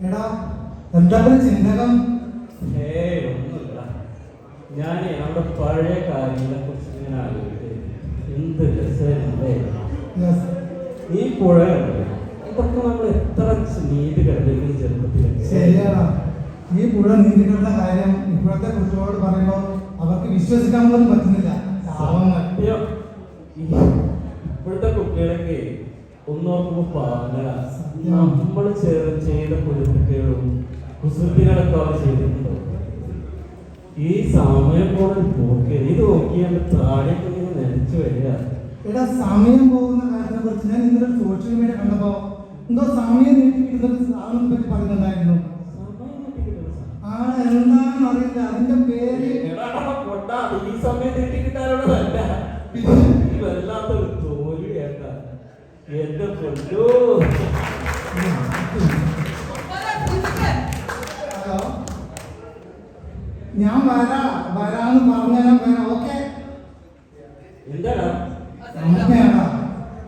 എടാ എന്താ ചിന്തകം? ഒന്നുമില്ല. ഞാൻ നമ്മുടെ പഴയ കാര്യങ്ങളെ കുറിച്ച് ഇങ്ങനെ ആലോചിച്ച് എന്ത് രസമല്ലേ ഈ പുഴയുണ്ട്. ഇതൊക്കെ നമ്മൾ എത്ര നീതി കിടന്നിരിക്കുന്ന ചെറുപ്പത്തിൽ. ശരിയാണ്. ഈ പുഴ നീന്തി കിടന്ന കാര്യം ഇപ്പോഴത്തെ കുട്ടികളോട് പറയുമ്പോൾ അവർക്ക് വിശ്വസിക്കാൻ പോലും പറ്റുന്നില്ല. ഇപ്പോഴത്തെ കുട്ടികളൊക്കെ ഒന്നോർക്കുമ്പോ പാങ്ങല നമ്മൾ ചെയ്ത കുരുത്തക്കേടും കുസൃതികളൊക്കെ അവർ ചെയ്തിട്ടുണ്ടോ? ഈ സമയം പോലെ പോക്ക് ഇത് നോക്കിയാൽ താഴേക്ക് നനച്ചു വരിക. എടാ സമയം പോകുന്ന കാര്യത്തെ കുറിച്ച് ഞാൻ ഇന്നലെ സോഷ്യൽ മീഡിയ കണ്ടപ്പോ എന്തോ സമയം നീട്ടിക്കിട്ടുന്ന സാധനം പറ്റി പറയുന്നുണ്ടായിരുന്നു. എന്താണെന്ന് അറിയില്ല അതിന്റെ പേര്. ഈ സമയം നീട്ടിക്കിട്ടാനുള്ളതല്ല, വല്ലാത്തൊരു തോൽവി കേട്ട എന്റെ കൊല്ലോ. ഞാൻ വരാന്ന് പറഞ്ഞാൽ വരാം. ഓക്കെ എന്താടാ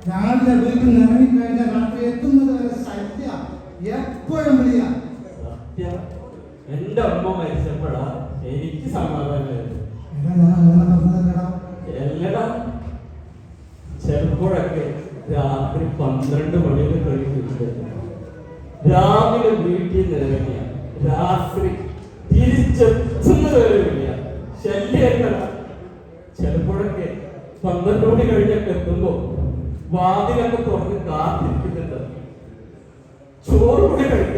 ഞങ്ങളുടെ വീട്ടിൽ നിറങ്ങിക്കഴിഞ്ഞാൽ നാട്ടിൽ എത്തുന്നത് വരെ സത്യ എപ്പോഴും വിളിയാ. എന്റെ അമ്മ മരിച്ചപ്പോഴാ എനിക്ക് സമാധാനമായിരുന്നു. എല്ലടാ ചിലപ്പോഴൊക്കെ രാത്രി 12 മണിയൊക്കെ കഴിഞ്ഞിട്ട് രാവിലെ വീട്ടിൽ നിന്ന് ഇറങ്ങിയ രാത്രി തിരിച്ചെത്തുന്നത് വരെ വിളിയ ശല്യക്കട. ചിലപ്പോഴൊക്കെ 12 മണി കഴിഞ്ഞൊക്കെ എത്തുമ്പോ വാതിലൊക്കെ തുറന്ന് കാത്തിരിക്കുന്നുണ്ട്. ചോറ് കൂടി കഴിക്കും.